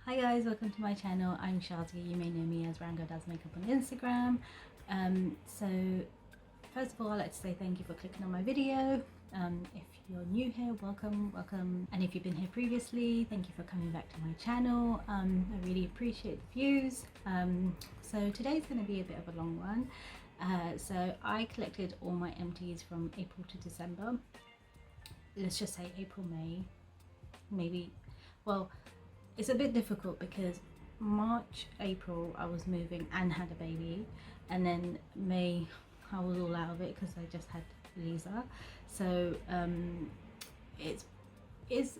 Hi guys, welcome to my channel. I'm Shazi. You may know me as Rango Does Makeup on Instagram. So first of all, I'd like to say thank you for clicking on my video. If you're new here, welcome. And if you've been here previously, thank you for coming back to my channel. I really appreciate the views. So today's going to be a bit of a long one. So I collected all my empties from April to December. Let's just say April, May, maybe, well, it's a bit difficult because March, April I was moving and had a baby, and then May I was all out of it because I just had Lisa. So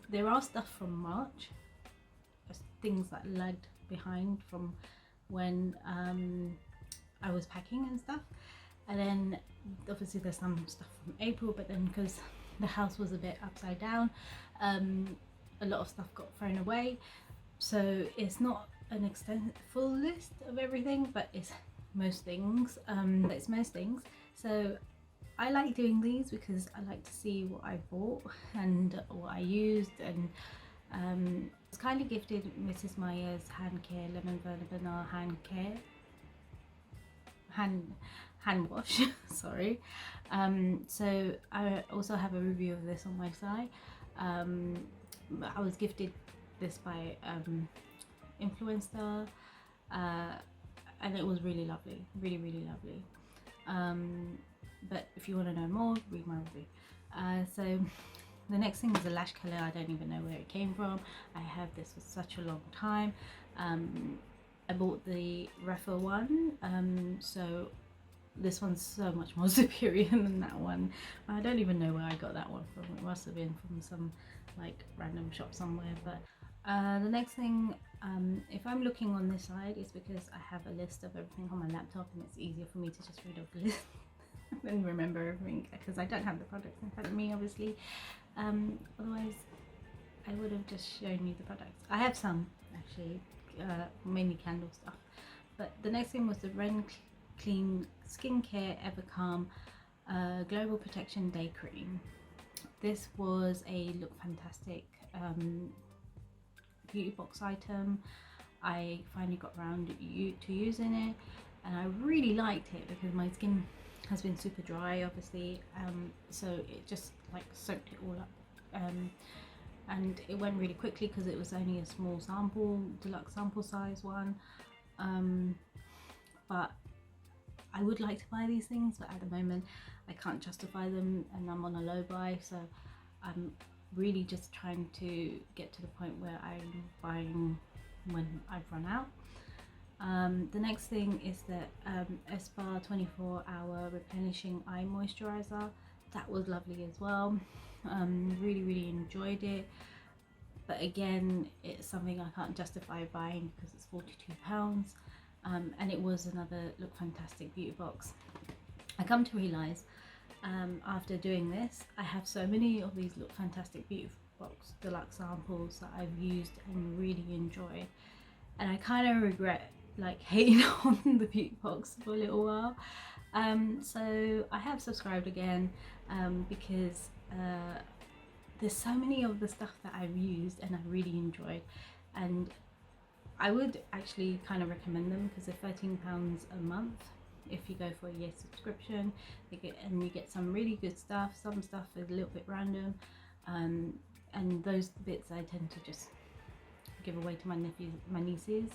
there are stuff from March, things that lagged behind from when I was packing and stuff, and then obviously there's some stuff from April, but then because the house was a bit upside down, a lot of stuff got thrown away. So it's not an full list of everything, but it's most things. So I like doing these because I like to see what I bought and what I used, and it's kindly gifted Mrs. Meyer's hand care lemon verbena hand wash. Sorry. So I also have a review of this on my site. I was gifted this by influencer, and it was really lovely, really lovely. But if you want to know more, read my review. So the next thing is a lash color. I don't even know where it came from. I have this for such a long time. I bought the Refa one, so this one's so much more superior than that one. I don't even know where I got that one from. It must have been from some like random shop somewhere. But the next thing, if I'm looking on this side, is because I have a list of everything on my laptop and it's easier for me to just read off the list and remember everything, because I don't have the products in front of me obviously. Otherwise I would have just shown you the products. I have some actually, mainly candle stuff. But the next thing was the Ren Clean Skincare Evercalm Global Protection Day Cream. This was a Look Fantastic beauty box item. I finally got around to using it, and I really liked it because my skin has been super dry obviously, so it just like soaked it all up, and it went really quickly because it was only a small sample, deluxe sample size one. But I would like to buy these things, but at the moment I can't justify them and I'm on a low buy, so I'm really just trying to get to the point where I'm buying when I've run out. The next thing is the ESPA 24-hour replenishing eye moisturizer. That was lovely as well. Really enjoyed it, but again it's something I can't justify buying because it's £42, and it was another Look Fantastic beauty box. I come to realize after doing this, I have so many of these Look Fantastic beauty box deluxe samples that I've used and really enjoyed, and I kind of regret like hating on the beauty box for a little while. So I have subscribed again, because there's so many of the stuff that I've used and I really enjoyed, and I would actually kind of recommend them because they're £13 a month. If you go for a year subscription, you get some really good stuff. Some stuff is a little bit random, and those bits I tend to just give away to my nieces,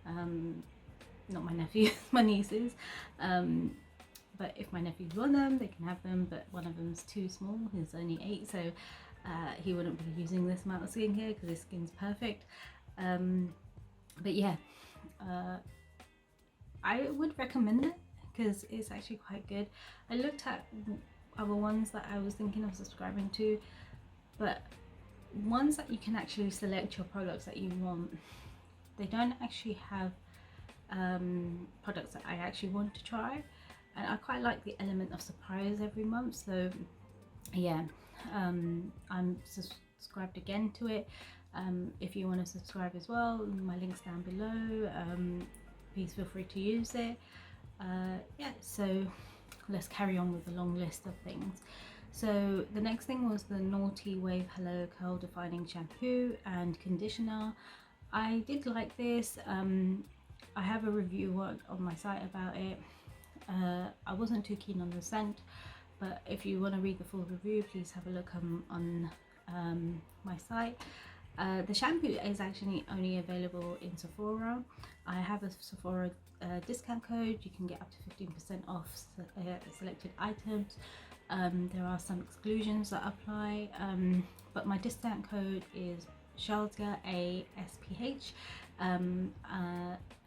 not my nephews, my nieces. But if my nephews want them, they can have them, but one of them's too small. He's only 8, so he wouldn't be using this amount of skincare because his skin's perfect. But yeah, I would recommend it because it's actually quite good. I looked at other ones that I was thinking of subscribing to, but ones that you can actually select your products that you want, they don't actually have products that I actually want to try, and I quite like the element of surprise every month. So yeah, I'm subscribed again to it. If you want to subscribe as well, my link's down below. Please feel free to use it. Yeah, so let's carry on with the long list of things. So the next thing was the Noughty Wave Hello Curl Defining Shampoo and Conditioner. I did like this. I have a review on my site about it. I wasn't too keen on the scent, but if you want to read the full review, please have a look on my site. The shampoo is actually only available in Sephora. I have a Sephora discount code. You can get up to 15% off selected items. There are some exclusions that apply, but my discount code is Shazga ASPH.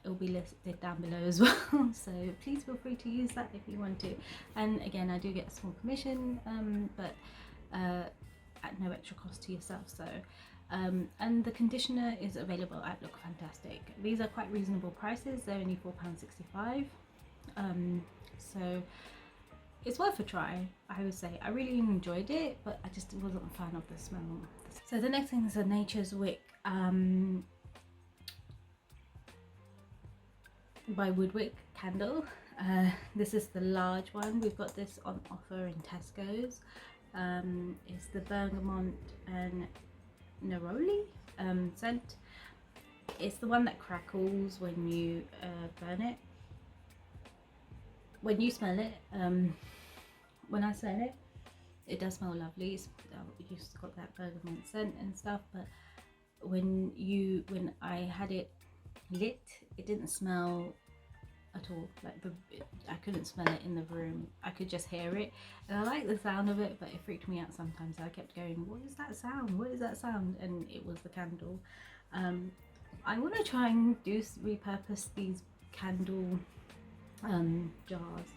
It will be listed down below as well, so please feel free to use that if you want to. And again, I do get a small commission, but at no extra cost to yourself. So and the conditioner is available at Look Fantastic. These are quite reasonable prices. They're only £4.65, so it's worth a try, I would say. I really enjoyed it, but I just wasn't a fan of the smell. So the next thing is a Nature's Wick by Woodwick candle. This is the large one. We've got this on offer in Tesco's. It's the bergamot and neroli scent. It's the one that crackles when you burn it. When you smell it, when I smell it, it does smell lovely. It's got that bergamot scent and stuff, but when I had it lit, it didn't smell at all. Like I couldn't smell it in the room. I could just hear it, and I like the sound of it, but it freaked me out sometimes. I kept going, what is that sound, what is that sound? And it was the candle. I want to try and repurpose these candle jars,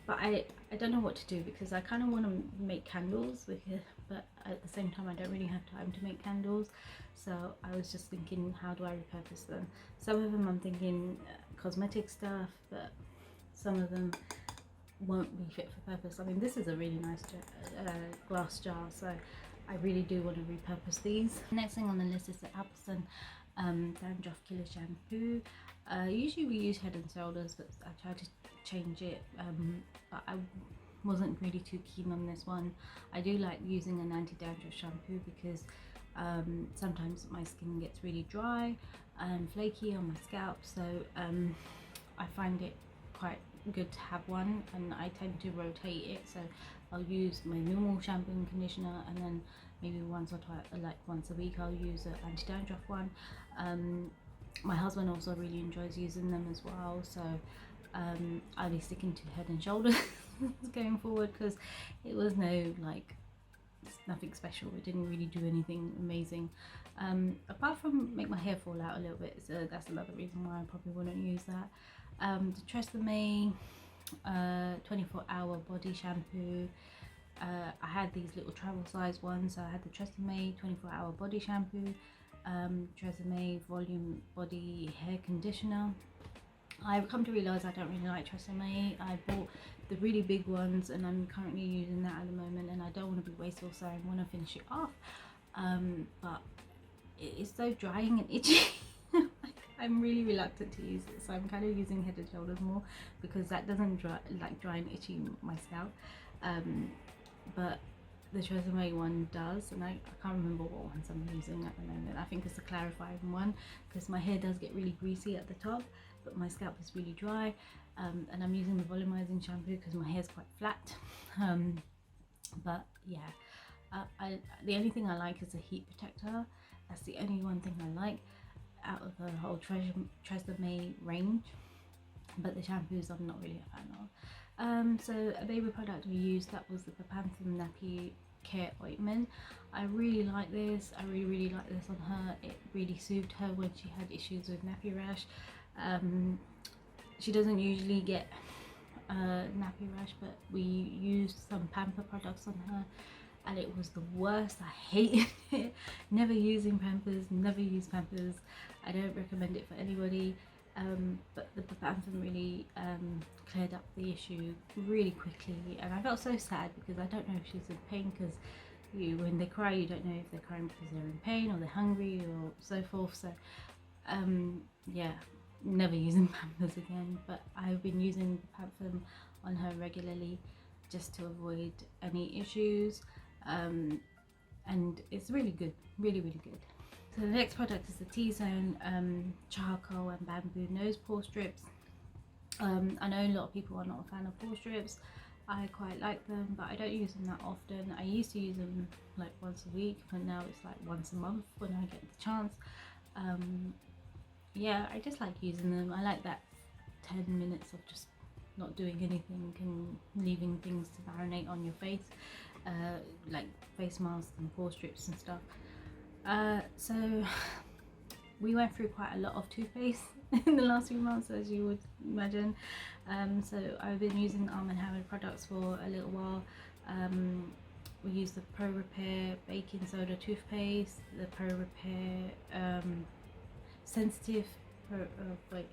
but I don't know what to do, because I kind of want to make candles, but at the same time I don't really have time to make candles. So I was just thinking, how do I repurpose them? Some of them I'm thinking cosmetic stuff, but some of them won't be fit for purpose. I mean, this is a really nice glass jar, so I really do want to repurpose these. Next thing on the list is the Alpecin Dandruff Killer Shampoo. Usually we use Head and Shoulders, but I tried to change it, but I wasn't really too keen on this one. I do like using an anti-dandruff shampoo because sometimes my skin gets really dry and flaky on my scalp, so I find it quite good to have one, and I tend to rotate it. So I'll use my normal shampoo and conditioner, and then maybe once or twice, like once a week, I'll use an anti-dandruff one. My husband also really enjoys using them as well, so I'll be sticking to Head and Shoulders going forward, because it was nothing special. It didn't really do anything amazing, apart from make my hair fall out a little bit, so that's another reason why I probably wouldn't use that. The Tresemme 24-hour body shampoo. I had these little travel size ones, so I had the Tresemme 24-hour body shampoo, Tresemme volume body hair conditioner. I've come to realise I don't really like Tresemme. I bought the really big ones, and I'm currently using that at the moment, and I don't want to be wasteful, so I want to finish it off, but it is so drying and itchy. I'm really reluctant to use it, so I'm kind of using Head and Shoulders more, because that doesn't dry and itchy my scalp, but the Tresemme one does, and I can't remember what ones I'm using at the moment. I think it's the clarifying one, because my hair does get really greasy at the top, but my scalp is really dry, and I'm using the volumizing shampoo because my hair's quite flat, but yeah, the only thing I like is the heat protector. That's the only one thing I like out of the whole Tresemme range, but the shampoos I'm not really a fan of. So a baby product we used, that was the Bepanthen Nappy Care Ointment. I really like this. I really like this on her. It really soothed her when she had issues with nappy rash. She doesn't usually get nappy rash, but we used some Pamper products on her, and it was the worst. I hated it. Never using Pampers, never use Pampers. I don't recommend it for anybody, but the Bepanthen really cleared up the issue really quickly, and I felt so sad, because I don't know if she's in pain, because when they cry, you don't know if they're crying because they're in pain or they're hungry or so forth. So yeah, never using Pampers again, but I've been using Bepanthen on her regularly just to avoid any issues, and it's really good, really good. So the next product is the T-Zone charcoal and bamboo nose pore strips. I know a lot of people are not a fan of pore strips. I quite like them, but I don't use them that often. I used to use them like once a week, but now it's like once a month when I get the chance. Yeah, I just like using them. I like that 10 minutes of just not doing anything and leaving things to marinate on your face, like face masks and pore strips and stuff. So we went through quite a lot of toothpaste in the last few months, as you would imagine. So I've been using Arm & Hammer products for a little while. We use the Pro Repair baking soda toothpaste, the Pro Repair sensitive wait,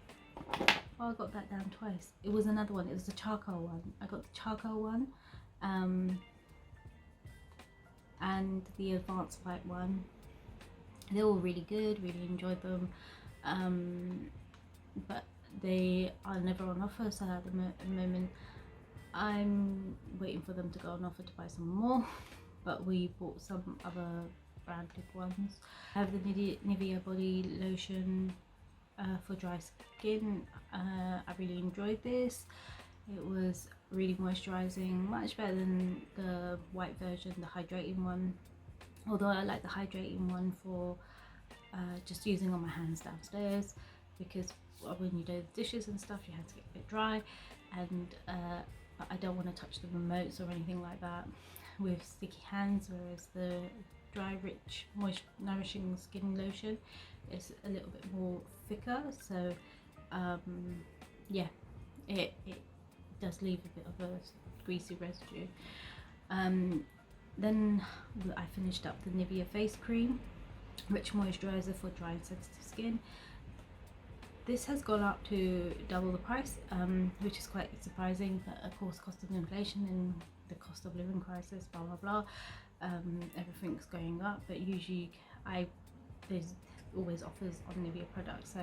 oh, I got that down twice. It was another one, it was the charcoal one. I got the charcoal one, and the advanced white one. They're all really good, really enjoyed them, but they are never on offer, so at the moment I'm waiting for them to go on offer to buy some more. But we bought some other branded ones. I have the NIVEA body lotion for dry skin. I really enjoyed this. It was really moisturizing, much better than the white version, the hydrating one. Although I like the hydrating one for just using on my hands downstairs, because when you do the dishes and stuff, your hands get a bit dry, and but I don't want to touch the remotes or anything like that with sticky hands. Whereas the dry, rich, nourishing skin lotion is a little bit more thicker, so yeah, it does leave a bit of a greasy residue. Then I finished up the NIVEA face cream, rich moisturiser for dry and sensitive skin. This has gone up to double the price, which is quite surprising, but of course cost of inflation and the cost of living crisis, blah blah blah, everything's going up. But usually there's always offers on NIVEA products, so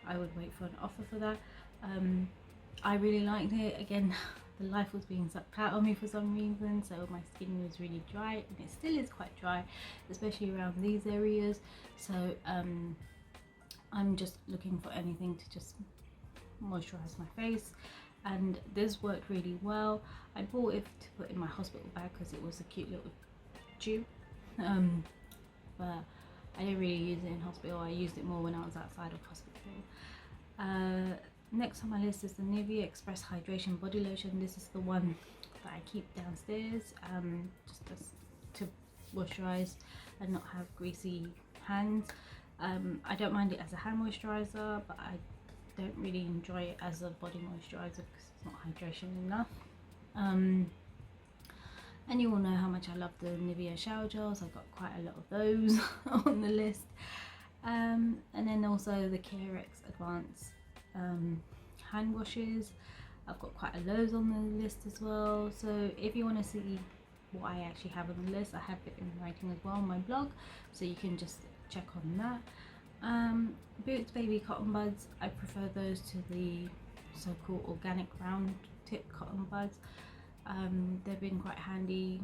I would wait for an offer for that. I really liked it. Again, the life was being sucked out of me for some reason, so my skin was really dry, and it still is quite dry, especially around these areas. So I'm just looking for anything to just moisturize my face, and this worked really well. I bought it to put in my hospital bag because it was a cute little tube, but I didn't really use it in hospital. I used it more when I was outside of hospital. Next on my list is the NIVEA Express Hydration Body Lotion. This is the one that I keep downstairs, just to moisturize and not have greasy hands. I don't mind it as a hand moisturizer, but I don't really enjoy it as a body moisturizer because it's not hydration enough. And you all know how much I love the NIVEA shower gels. I've got quite a lot of those on the list. And then also the Carex Advanced hand washes. I've got quite a loads on the list as well. So if you want to see what I actually have on the list, I have it in writing as well on my blog, so you can just check on that. Boots Baby Cotton Buds, I prefer those to the so-called organic round tip cotton buds. They've been quite handy.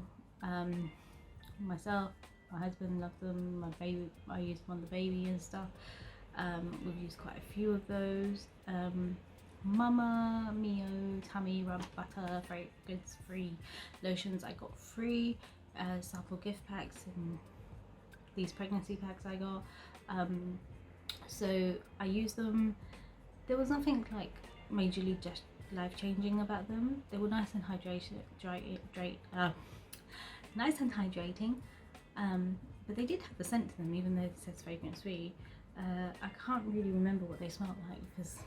Myself, my husband loved them, my baby, I use them on the baby and stuff. We've used quite a few of those. Mama Mio Tummy Rub Butter fragrance free lotions I got free, sample gift packs, and these pregnancy packs I got. So I used them. There was nothing like majorly just life-changing about them. They were nice and nice and hydrating, but they did have a scent to them, even though it says fragrance free. I can't really remember what they smelled like because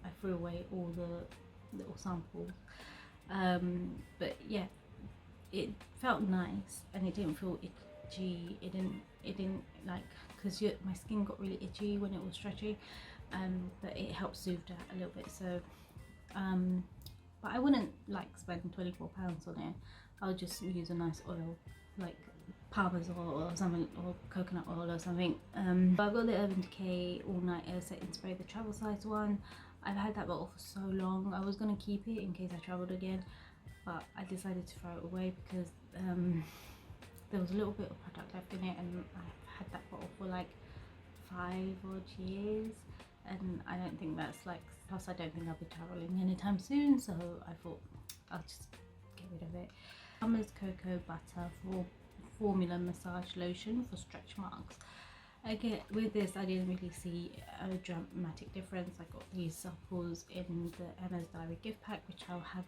I threw away all the little samples, but yeah, it felt nice and it didn't feel itchy. It didn't like, because my skin got really itchy when it was stretchy, but it helped soothe that a little bit. So but I wouldn't like spend £24 on it. I'll just use a nice oil like Palmer's oil or something, or coconut oil or something. But I've got the Urban Decay All Night Air Setting Spray, the travel size one. I've had that bottle for so long. I was going to keep it in case I travelled again, but I decided to throw it away because there was a little bit of product left in it, and I've had that bottle for like 5 odd years, and I don't think that's like, plus I don't think I'll be traveling anytime soon, so I thought I'll just get rid of it. Summer's Cocoa Butter for Formula Massage Lotion for stretch marks. Again, with this I didn't really see a dramatic difference. I got these samples in the Emma's Diary gift pack, which I'll have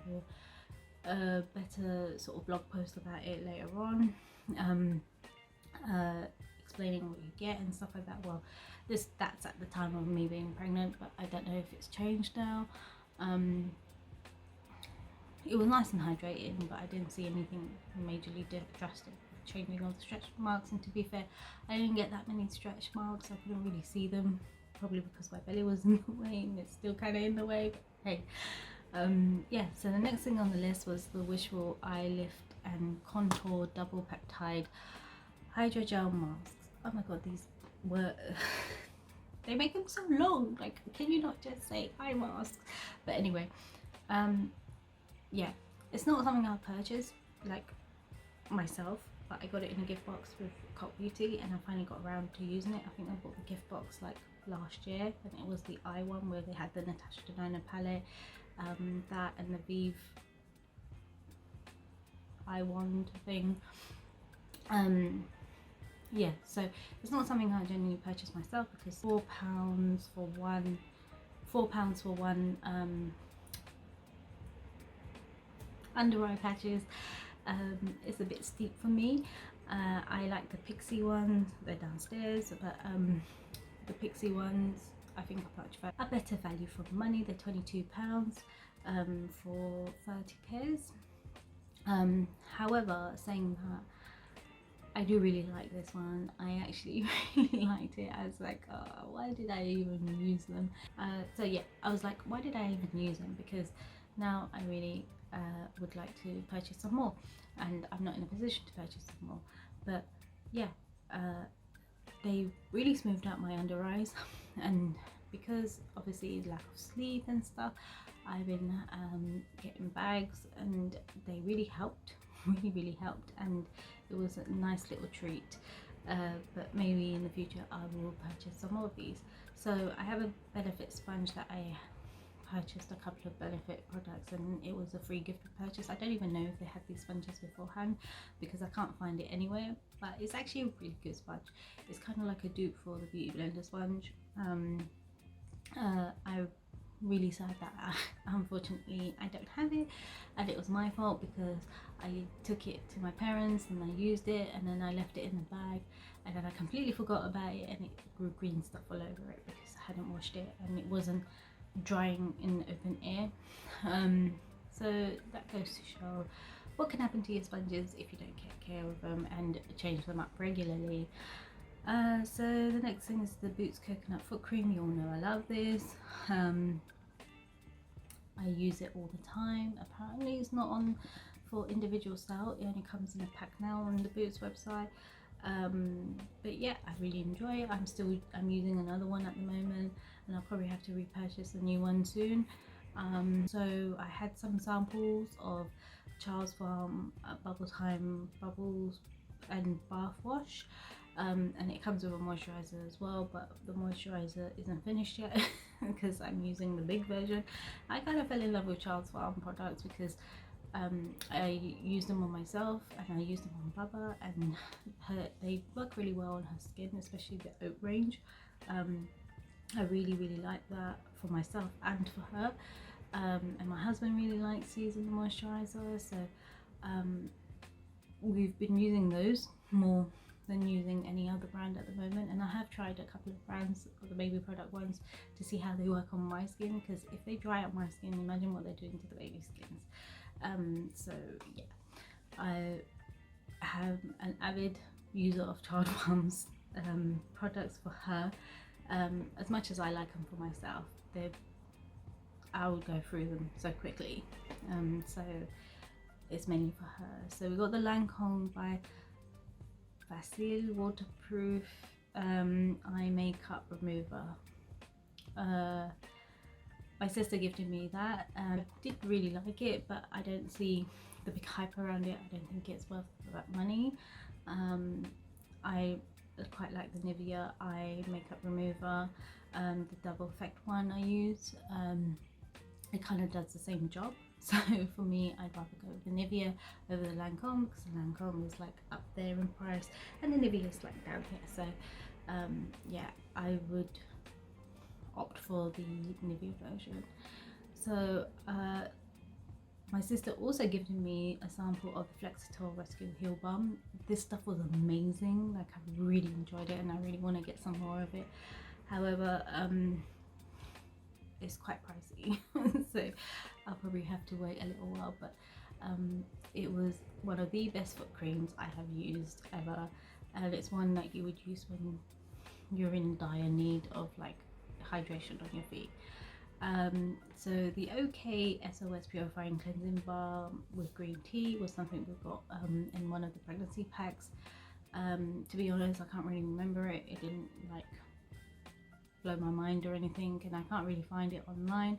a better sort of blog post about it later on, explaining what you get and stuff like that. Well, that's at the time of me being pregnant, but I don't know if it's changed now. It was nice and hydrating, but I didn't see anything majorly drastic changing of the stretch marks, and to be fair, I didn't get that many stretch marks. I couldn't really see them, probably because my belly was in the way, and it's still kind of in the way, but hey. Yeah, so the next thing on the list was the Wishful Eye Lift and Contour Double Peptide Hydrogel Masks. Oh my god, these were they make them so long, like, can you not just say eye masks? But anyway, yeah, it's not something I'll purchase like myself, but I got it in a gift box with Cult Beauty, and I finally got around to using it. I think I bought the gift box like last year, and it was the eye one where they had the Natasha Denona palette, that and the Vive eye wand thing. Yeah, so it's not something I genuinely purchased myself, because £4 for one under eye patches is a bit steep for me. I like the Pixie ones, they're downstairs, but the Pixie ones I think are a better value for money. They're £22 for 30 pairs. However, saying that, I do really like this one. I actually really liked it. I was like, oh, why did I even use them? So yeah, I was like, why did I even use them? Because now I really would like to purchase some more, and I'm not in a position to purchase some more. But yeah, they really smoothed out my under eyes, and because obviously lack of sleep and stuff, I've been getting bags, and they really helped, really helped, and it was a nice little treat. But maybe in the future I will purchase some more of these. So I have a Benefit sponge that I purchased a couple of Benefit products, and it was a free gift purchase. I don't even know if they had these sponges beforehand, because I can't find it anywhere, but it's actually a really good sponge. It's kind of like a dupe for the Beauty Blender sponge. I'm really sad that unfortunately I don't have it, and it was my fault, because I took it to my parents and I used it, and then I left it in the bag, and then I completely forgot about it, and it grew green stuff all over it because I hadn't washed it, and it wasn't drying in the open air. So that goes to show what can happen to your sponges if you don't take care of them and change them up regularly. So the next thing is the Boots Coconut Foot Cream. You all know I love this. I use it all the time. Apparently it's not on for individual style, it only comes in a pack now on the Boots website. But yeah, I really enjoy it. I'm using another one at the moment, and I'll probably have to repurchase a new one soon. So I had some samples of Charles Farm Bubble Time Bubbles and Bath Wash, and it comes with a moisturiser as well, but the moisturiser isn't finished yet because I'm using the big version. I kind of fell in love with Charles Farm products because I used them on myself, and I used them on Bubba, and they work really well on her skin, especially the Oat range. I really like that for myself and for her, and my husband really likes using the moisturiser, so we've been using those more than using any other brand at the moment. And I have tried a couple of brands of the baby product ones to see how they work on my skin, because if they dry out my skin, imagine what they're doing to the baby skins. So yeah, I have an avid user of Charles Farm's products for her. As much as I like them for myself, I would go through them so quickly, so it's mainly for her. So we got the Lancome by Facile waterproof eye makeup remover. My sister gifted me that. I did really like it, but I don't see the big hype around it. I don't think it's worth that money. I quite like the NIVEA eye makeup remover, the double effect one I use. It kind of does the same job. So for me, I'd rather go with the NIVEA over the Lancome, because the Lancome is like up there in price and the NIVEA is like down here. So yeah, I would opt for the NIVEA version. So my sister also given me a sample of the Flexitol Rescue Heal Balm. This stuff was amazing. Like, I really enjoyed it and I really want to get some more of it. However, it's quite pricey, so I'll probably have to wait a little while. But it was one of the best foot creams I have used ever, and it's one that you would use when you're in dire need of like hydration on your feet. So the OK SOS Purifying Cleansing Balm with green tea was something we got in one of the pregnancy packs. To be honest, I can't really remember it. It didn't like blow my mind or anything, and I can't really find it online.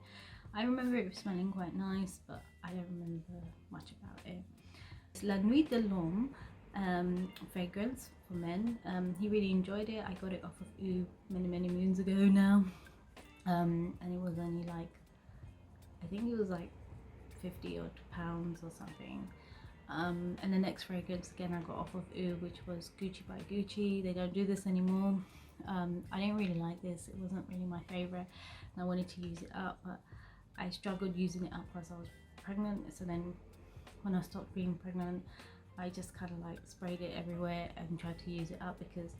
I remember it smelling quite nice, but I don't remember much about it. It's La Nuit de l'Homme fragrance for men. He really enjoyed it. I got it off of Ooh many moons ago now, and it was only like, I think it was like 50 odd pounds or something. And the next fragrance again I got off of Ooh, which was Gucci by Gucci. They don't do this anymore. I didn't really like this. It wasn't really my favorite, and I wanted to use it up, but I struggled using it up whilst I was pregnant. So then when I stopped being pregnant, I just kind of like sprayed it everywhere and tried to use it up because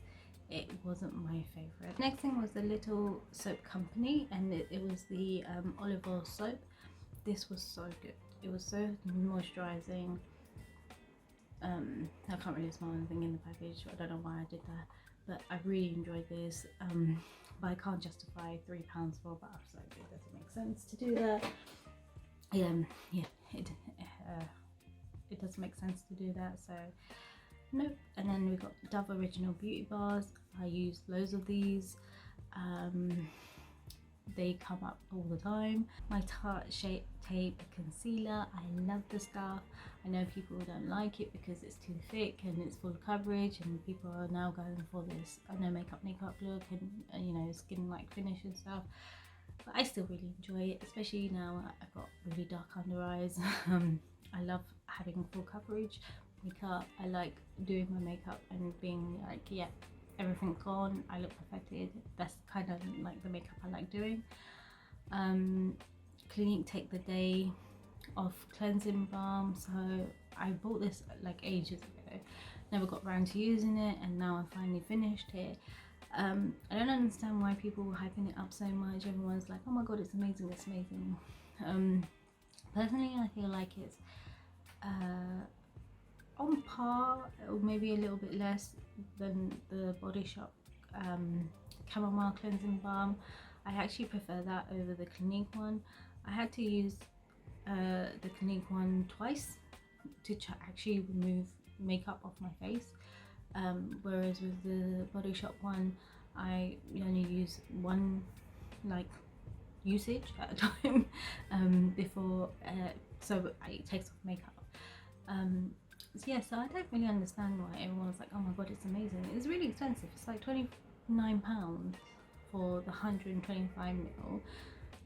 it wasn't my favorite. Next thing was the Little Soap Company, and it was the olive oil soap. This was so good. It was so moisturizing. I can't really smell anything in the package. I don't know why I did that, but I really enjoyed this. But I can't justify £3 for a bar, so it doesn't make sense to do that. Yeah, it doesn't make sense to do that, so nope. And then we got Dove Original Beauty Bars. I use loads of these. They come up all the time. My Tarte Shape Tape Concealer, I love the stuff. I know people don't like it because it's too thick and it's full coverage, and people are now going for this, I know, makeup look and you know, skin like finish and stuff, but I still really enjoy it, especially now I've got really dark under eyes. I love having full coverage makeup. I like doing my makeup and being like, yeah, everything's gone, I look perfected. That's kind of like the makeup I like doing. Clinique Take the Day Off Cleansing Balm. So I bought this like ages ago, never got around to using it, and now I finally finished it. I don't understand why people were hyping it up so much. Everyone's like, oh my god, it's amazing, it's amazing. Personally, I feel like it's on par or maybe a little bit less than the Body Shop Chamomile Cleansing Balm. I actually prefer that over the Clinique one. I had to use the Clinique one twice to actually remove makeup off my face, whereas with the Body Shop one I only use one like usage at a time before so it takes off makeup. So yeah, so I don't really understand why everyone's like, oh my god, it's amazing. It's really expensive. It's like £29 for the 125ml.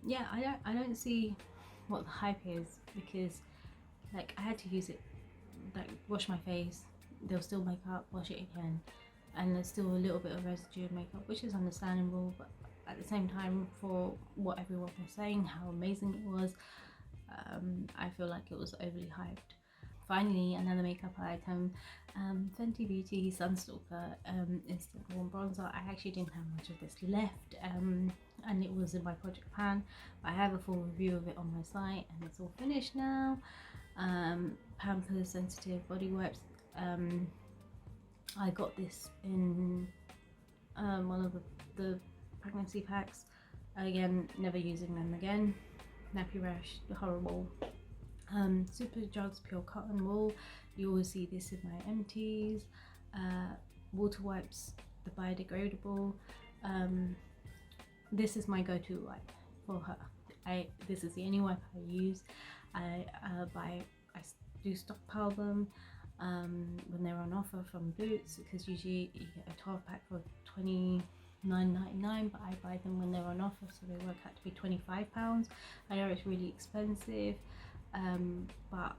Yeah, I don't see what the hype is, because like I had to use it, like wash my face, there's still makeup, wash it again, and there's still a little bit of residue of makeup, which is understandable, but at the same time, for what everyone was saying, how amazing it was, I feel like it was overly hyped. Finally, another makeup item, Fenty Beauty Sunstalker Instant Warm Bronzer. I actually didn't have much of this left, and it was in my project pan. I have a full review of it on my site, and it's all finished now. Pampers Sensitive Body Wipes. I got this in one of the pregnancy packs. Again, never using them again. Nappy Rash, horrible. Super Jugs Pure Cotton Wool. You always see this in my Empties. Water wipes, the biodegradable. This is my go-to wipe for her. This is the only wipe I use. I do stockpile them. when they're on offer from Boots, because usually you get a 12 pack for £29.99, but I buy them when they're on offer, so they work out to be £25. I know it's really expensive, but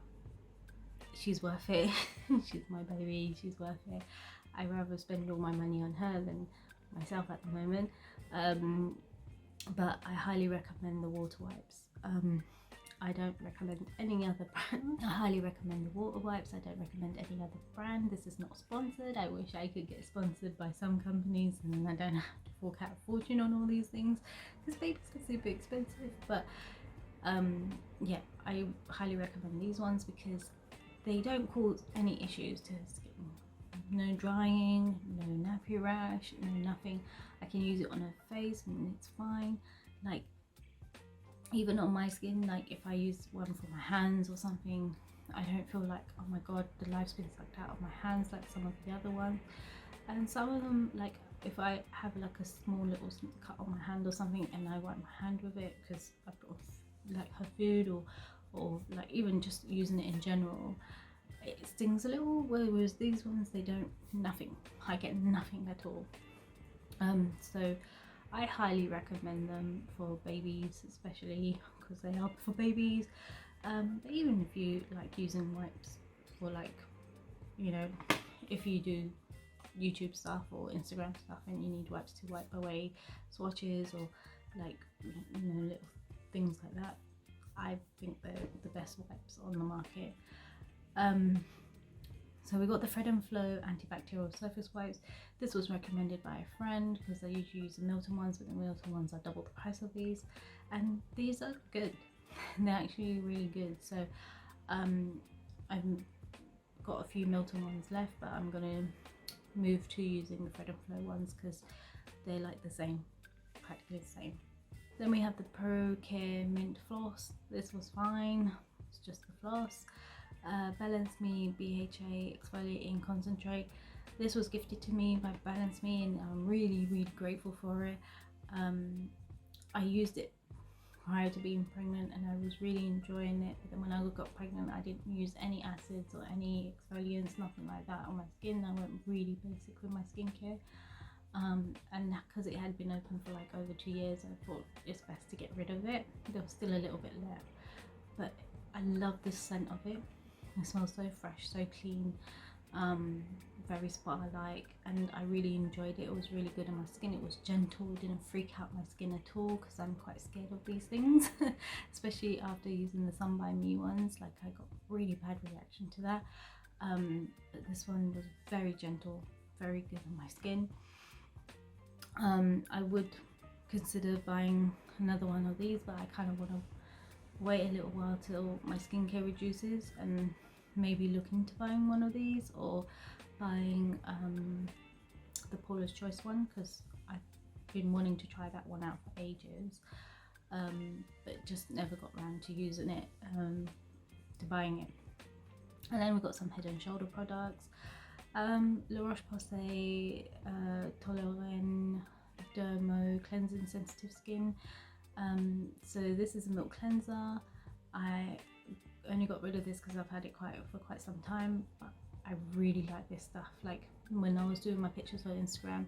she's worth it. She's my baby, she's worth it. I rather spend all my money on her than myself at the moment. But I highly recommend the water wipes. I don't recommend any other brand. I highly recommend the water wipes. I don't recommend any other brand. This is not sponsored. I wish I could get sponsored by some companies and then I don't have to fork out a fortune on all these things, because babies are super expensive. But yeah, I highly recommend these ones because they don't cause any issues to skin. No drying, no nappy rash, no nothing. I can use it on her face and it's fine. Like, even on my skin, like if I use one for my hands or something, I don't feel like, oh my god, the life's been sucked out of my hands like some of the other ones. And some of them, like if I have like a small little cut on my hand or something and I wipe my hand with it because I've got like her food, or like even just using it in general, it stings a little, whereas these ones, they don't, nothing. I get nothing at all. So I highly recommend them for babies, especially because they are for babies. But even if you like using wipes for, like, you know, if you do YouTube stuff or Instagram stuff and you need wipes to wipe away swatches or like, you know, little things like that, I think they're the best wipes on the market. So we got the Fred and Flow antibacterial surface wipes. This was recommended by a friend because I usually use the Milton ones, but the Milton ones are double the price of these, and these are good. They're actually really good. So I've got a few Milton ones left, but I'm gonna move to using the Fred and Flow ones because they're like the same, practically the same. Then we have the Pro Care Mint Floss. This was fine, it's just the floss. Balance Me BHA Exfoliating Concentrate. This was gifted to me by Balance Me and I'm really grateful for it. I used it prior to being pregnant and I was really enjoying it, but then when I got pregnant I didn't use any acids or any exfoliants, nothing like that on my skin. I went really basic with my skincare, and because it had been open for like over 2 years, I thought it's best to get rid of it. There was still a little bit left, but I love the scent of it. It smells so fresh, so clean, very spa-like, and I really enjoyed it. It was really good on my skin. It was gentle, didn't freak out my skin at all because I'm quite scared of these things, especially after using the Sun By Me ones. Like, I got really bad reaction to that, but this one was very gentle, very good on my skin. I would consider buying another one of these, but I kind of want to wait a little while till my skincare reduces and maybe look into buying one of these, or buying the Paula's Choice one, because I've been wanting to try that one out for ages, but just never got around to using it, to buying it. And then we've got some Head and Shoulder products, La Roche-Posay Toleren Dermo Cleansing Sensitive Skin. So this is a milk cleanser. I only got rid of this because I've had it for quite some time, but I really like this stuff. Like, when I was doing my pictures on Instagram,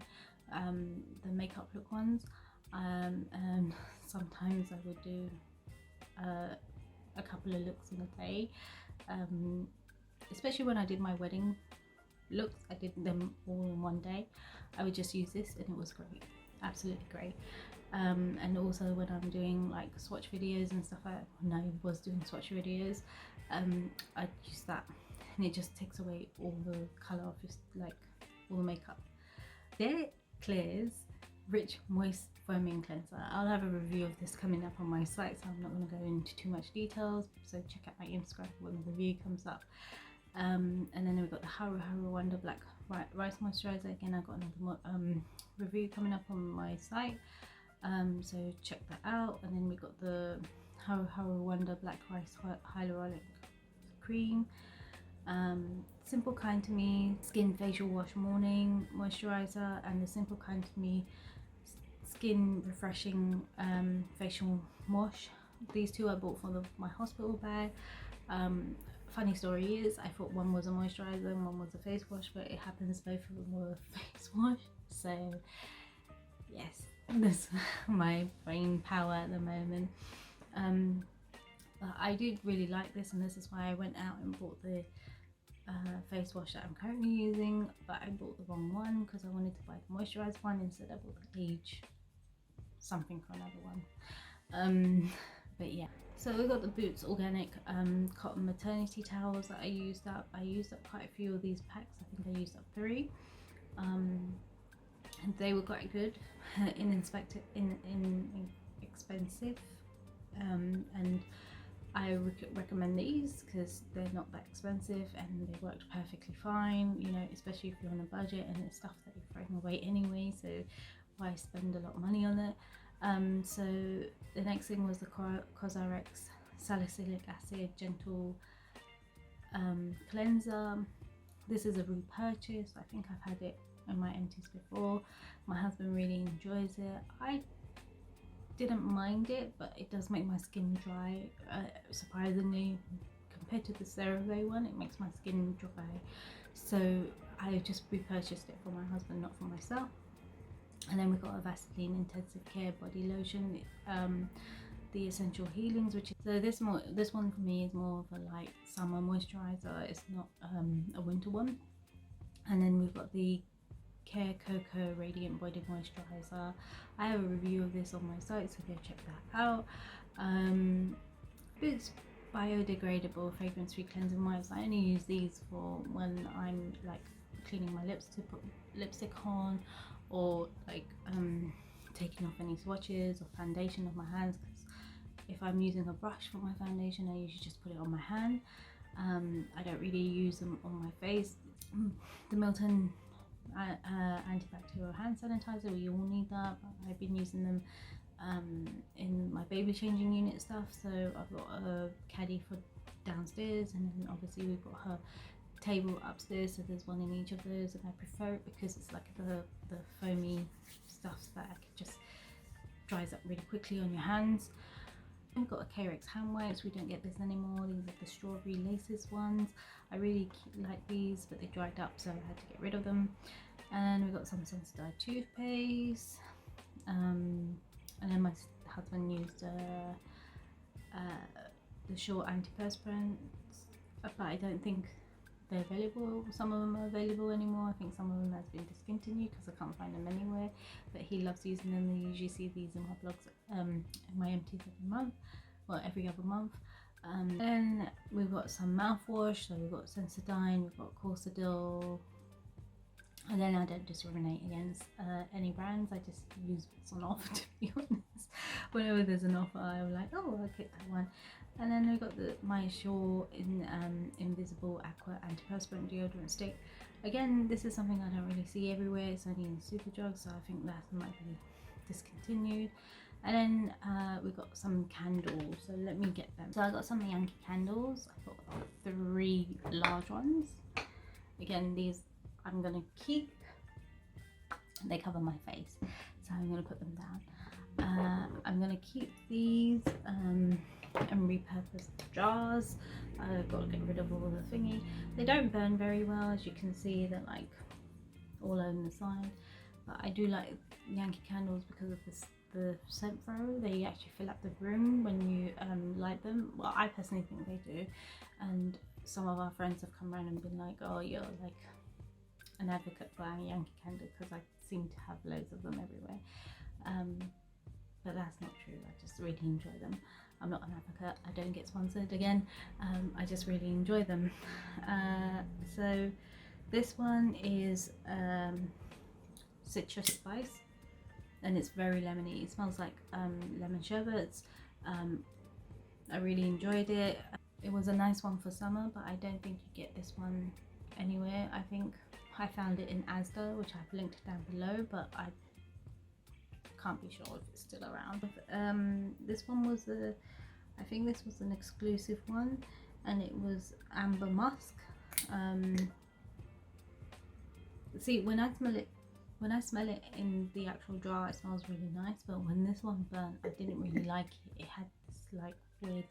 the makeup look ones, and sometimes I would do a couple of looks in a day, especially when I did my wedding looks. I did them all in one day. I would just use this and it was great, absolutely great. And also when I'm doing like swatch videos and stuff, when I was doing swatch videos, I'd use that, and it just takes away all the colour off, just like all the makeup. There, Claire's Rich Moist Foaming Cleanser. I'll have a review of this coming up on my site, so I'm not going to go into too much details, so check out my Instagram when the review comes up. And then we've got the Haru Haru Wonder Black Rice Moisturiser. Again, I've got another review coming up on my site, so check that out. And then we got the Haru Haru Wonder Black Rice Hyaluronic Cream, Simple Kind to Me Skin Facial Wash Morning Moisturiser, and the Simple Kind to Me Skin Refreshing Facial Wash. These two I bought for my hospital bag. funny story is I thought one was a moisturiser and one was a face wash, but it happens both of them were a face wash. So yes, that's my brain power at the moment. But I did really like this, and this is why I went out and bought the face wash that I'm currently using, but I bought the wrong one because I wanted to buy the moisturised one instead. I bought the age something for another one. But yeah, so we got the Boots organic cotton maternity towels that I used up. I used up quite a few of these packs. I think I used up 3, and they were quite good, inexpensive, and I recommend these because they're not that expensive and they worked perfectly fine, you know, especially if you're on a budget and it's stuff that you're throwing away anyway, so why spend a lot of money on it. So the next thing was the Caudalie salicylic acid gentle cleanser. This is a repurchase. I think I've had it in my empties before. My husband really enjoys it. I didn't mind it, but it does make my skin dry, surprisingly. Compared to the CeraVe one, it makes my skin dry, so I just repurchased it for my husband, not for myself. And then we got a Vaseline intensive care body lotion, the essential healings, which is, so this one for me is more of a light summer moisturizer. It's not a winter one. And then we've got the Care Cocoa Radiant Body Moisturiser. I have a review of this on my site, so go check that out. It's biodegradable fragrance free cleansing wipes. I only use these for when I'm like cleaning my lips to put lipstick on, or like taking off any swatches or foundation off my hands, because if I'm using a brush for my foundation, I usually just put it on my hand. I don't really use them on my face. The Milton antibacterial hand sanitizer, we all need that, but I've been using them in my baby changing unit stuff. So I've got a caddy for downstairs, and then obviously we've got her table upstairs, so there's one in each of those, and I prefer it because it's like the foamy stuff that just dries up really quickly on your hands. I've got a Carex hand wipes. We don't get this anymore. These are the strawberry laces ones. I really like these, but they dried up, so I had to get rid of them. And we've got some Sensodyne toothpaste, and then my husband used the short antiperspirants, but I don't think they're available. Some of them are available anymore. I think some of them has been discontinued because I can't find them anywhere, but he loves using them. I usually see these in my blogs, in my empties every month, well, every other month. Then we've got some mouthwash, so we've got Sensodyne, we've got Caudalie, and then I don't discriminate against any brands. I just use what's on offer, to be honest. Whenever there's an offer, I'm like, oh, I'll get that one. And then we've got the My Sure Invisible Aqua Antiperspirant Deodorant Stick. Again, this is something I don't really see everywhere. It's only in Superdrug, so I think that might be discontinued. And then we've got some candles, so let me get them. So I got some Yankee candles. I got 3 large ones. Again, these I'm gonna keep. They cover my face, so I'm gonna put them down. I'm gonna keep these and repurpose the jars. I've got to get rid of all the thingy. They don't burn very well, as you can see. They're like all over the side, but I do like Yankee candles because of this. The scent throw, they actually fill up the room when you light them. Well, I personally think they do, and some of our friends have come around and been like, oh, you're like an advocate for a Yankee candle, because I seem to have loads of them everywhere, but that's not true. I just really enjoy them. I'm not an advocate, I don't get sponsored again. I just really enjoy them. So this one is citrus spice, and it's very lemony. It smells like lemon sherbets. I really enjoyed it. It was a nice one for summer, but I don't think you get this one anywhere. I think I found it in Asda, which I've linked down below, but I can't be sure if it's still around. This one was I think this was an exclusive one, and it was amber musk. See, when I smell it in the actual jar, it smells really nice, but when this one burnt, I didn't really like it. It had this like weird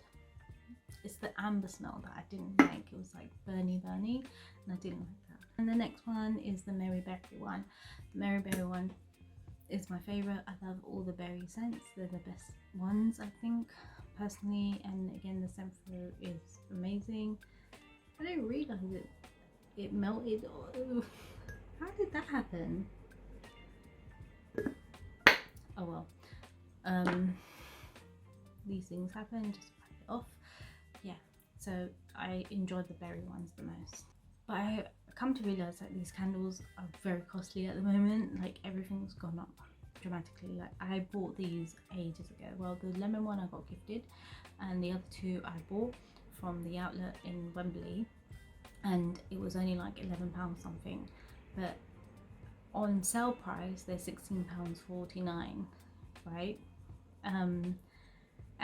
it's the amber smell that I didn't like. It was like burny and I didn't like that. And the next one is the Mary Berry one. The Mary Berry one is my favorite. I love all the berry scents. They're the best ones, I think, personally. And again, the scent fruit is amazing. I didn't realize it melted. Oh, how did that happen? Oh well. These things happen, just wipe it off. Yeah, so I enjoyed the berry ones the most. But I come to realize that these candles are very costly at the moment. Like, everything's gone up dramatically. Like, I bought these ages ago. Well, the lemon one I got gifted, and the other two I bought from the outlet in Wembley, and it was only like £11 something, but on sale price they're £16.49, right?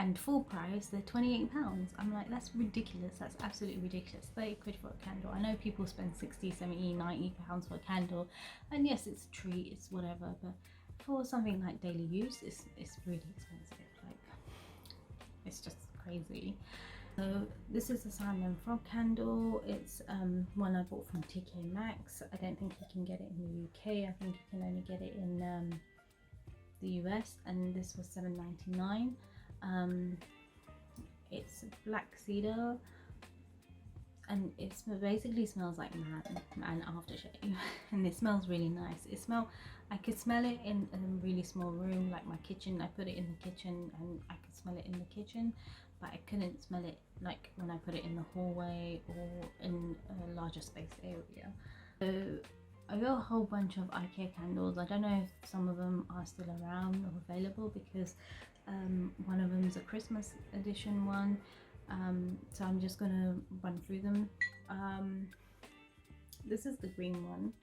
And full price they're £28. I'm like, that's ridiculous. That's absolutely ridiculous. 30 quid for a candle. I know people spend 60, 70, 90 pounds for a candle, and yes, it's a treat, it's whatever, but for something like daily use, it's really expensive. Like, it's just crazy. So this is the Simon Frog candle. It's one I bought from TK Maxx. I don't think you can get it in the UK. I think you can only get it in the US, and this was £7.99. It's black cedar, and it basically smells like man aftershave, and it smells really nice. I could smell it in a really small room like my kitchen. I put it in the kitchen and I could smell it in the kitchen, but I couldn't smell it like when I put it in the hallway or in a larger space area. So I got a whole bunch of IKEA candles. I don't know if some of them are still around or available, because one of them is a Christmas edition one. So I'm just gonna run through them. This is the green one.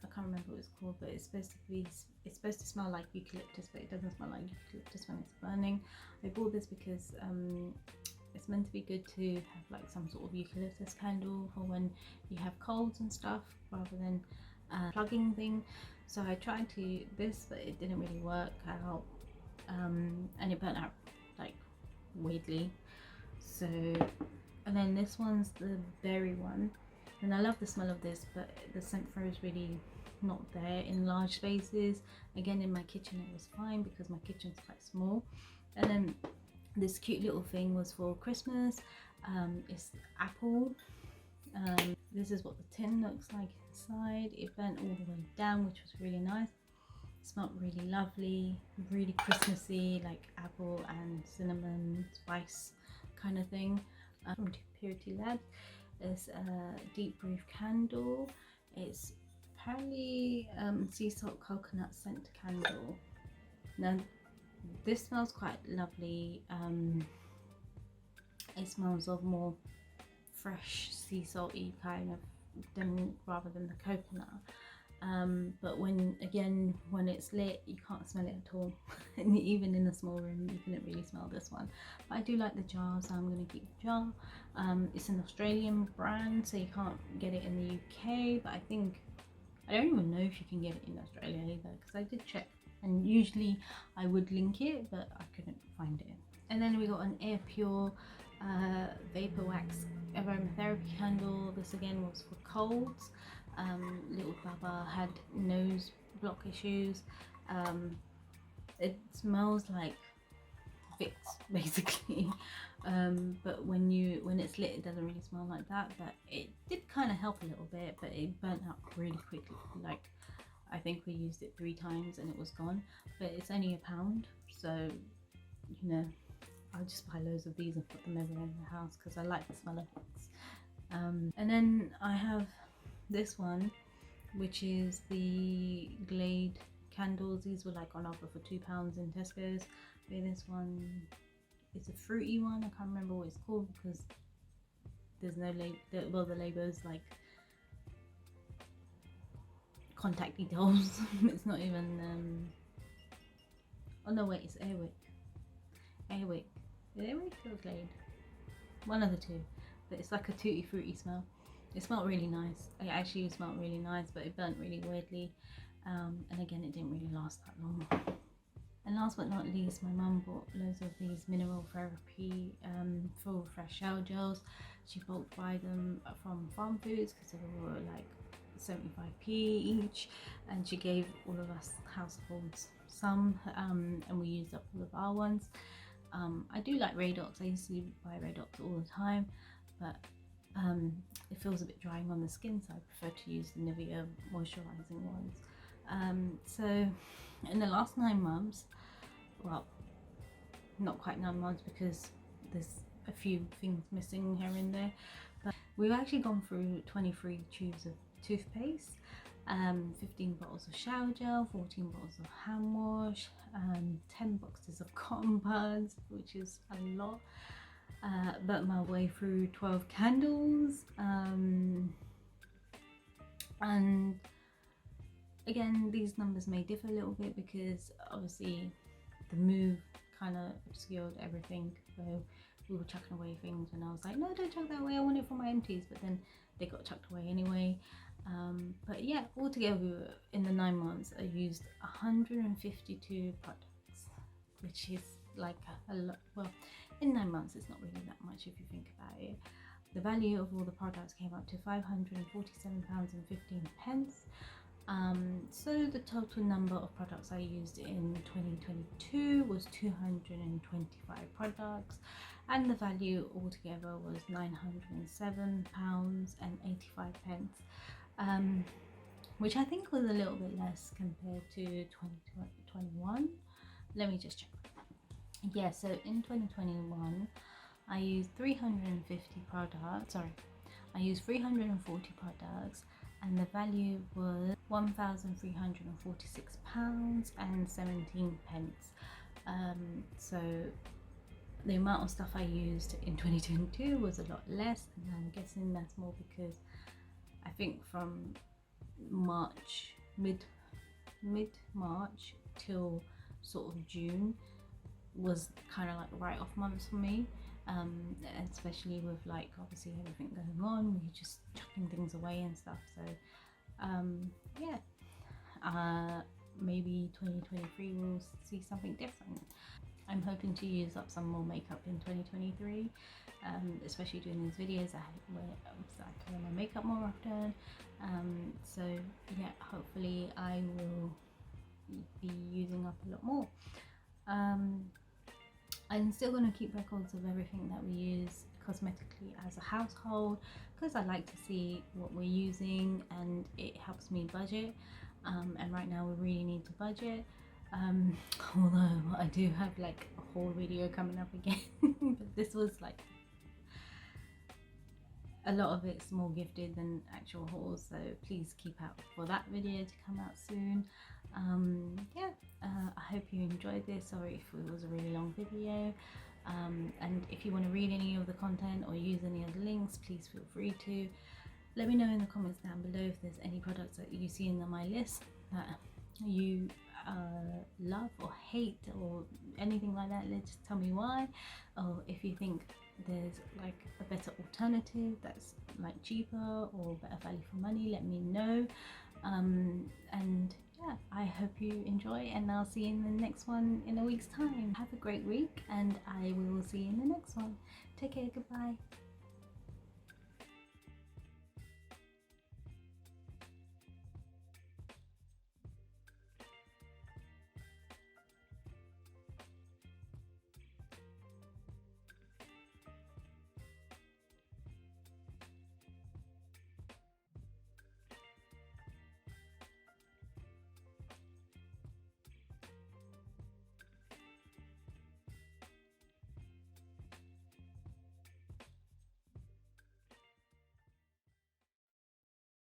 I can't remember what it's called, but it's supposed to smell like eucalyptus, but it doesn't smell like eucalyptus when it's burning. I bought this because it's meant to be good to have like some sort of eucalyptus candle for when you have colds and stuff, rather than a plugging thing. So I tried this, but it didn't really work out, and it burnt out like weirdly. So, and then this one's the berry one, and I love the smell of this, but the scent throw is really not there in large spaces. Again, in my kitchen it was fine because my kitchen's quite small. And then this cute little thing was for Christmas. It's apple. This is what the tin looks like inside. It burnt all the way down, which was really nice. It smelled really lovely, really Christmassy, like apple and cinnamon spice kind of thing. From Purity Labs. It's a deep brief candle. It's apparently sea salt coconut scent candle. Now this smells quite lovely. It smells of more fresh sea salty kind of rather than the coconut. But when it's lit, you can't smell it at all. And even in a small room you couldn't really smell this one. But I do like the jar, so I'm going to keep the jar. It's an Australian brand, so you can't get it in the UK, but I don't even know if you can get it in Australia either, because I did check, and usually I would link it, but I couldn't find it. And then we got an Air Pure Vapor Wax aromatherapy candle. This again was for colds. Little Baba had nose block issues. It smells like Vicks basically, but when it's lit it doesn't really smell like that, but it did kind of help a little bit, but it burnt out really quickly. Like, I think we used it 3 times and it was gone, but it's only £1, so you know, I'll just buy loads of these and put them everywhere in the house because I like the smell of Vicks. And then I have this one, which is the Glade candles. These were like on offer for £2 in Tesco's. This one is a fruity one. I can't remember what it's called because there's no label. Well, the label is like contact details. It's not even oh no, wait, it's Airwick. Is Airwick or Glade? One of the two, but it's like a tutti fruity smell. It smelled really nice. It actually smelled really nice, but it burnt really weirdly, and again it didn't really last that long. And last but not least, my mum bought loads of these mineral therapy full fresh shower gels. She bulk buy them from Farm Foods because they were like 75p each, and she gave all of us households some, and we used up all of our ones. I do like Radox. I used to buy Radox all the time, but it feels a bit drying on the skin, so I prefer to use the NIVEA moisturising ones. So in the last 9 months, well, not quite 9 months because there's a few things missing here and there, but we've actually gone through 23 tubes of toothpaste, 15 bottles of shower gel, 14 bottles of hand wash, 10 boxes of cotton buds, which is a lot, but my way through 12 candles, and again, these numbers may differ a little bit because obviously the move kind of obscured everything, so we were chucking away things and I was like, no, don't chuck that away, I want it for my empties, but then they got chucked away anyway. But yeah, altogether in the 9 months I used 152 products, which is like a lot. Well, in 9 months it's not really that much if you think about it. The value of all the products came up to £547.15. So the total number of products I used in 2022 was 225 products, and the value altogether was £907.85, which I think was a little bit less compared to 2021. Let me just check. Yeah, so in 2021 I used 350 products, I used 340 products, and the value was £1,346.17. So the amount of stuff I used in 2022 was a lot less, and I'm guessing that's more because I think from March, mid-March till sort of June was kind of like write-off months for me, especially with like obviously everything going on, we're just chucking things away and stuff. So yeah, maybe 2023 will see something different. I'm hoping to use up some more makeup in 2023, especially doing these videos where I wear my makeup more often. So yeah, hopefully I will be using up a lot more. I'm still going to keep records of everything that we use cosmetically as a household, because I like to see what we're using and it helps me budget, and right now we really need to budget, although I do have like a haul video coming up again but this was like a lot of it's more gifted than actual hauls, so please keep out for that video to come out soon. Yeah, I hope you enjoyed this. Sorry if it was a really long video, and if you want to read any of the content or use any of the links, please feel free to let me know in the comments down below if there's any products that you see in my list that you love or hate or anything like that. Let's just tell me why, or if you think there's like a better alternative that's like cheaper or better value for money, let me know. And yeah, I hope you enjoy, and I'll see you in the next one in a week's time. Have a great week, and I will see you in the next one. Take care, goodbye.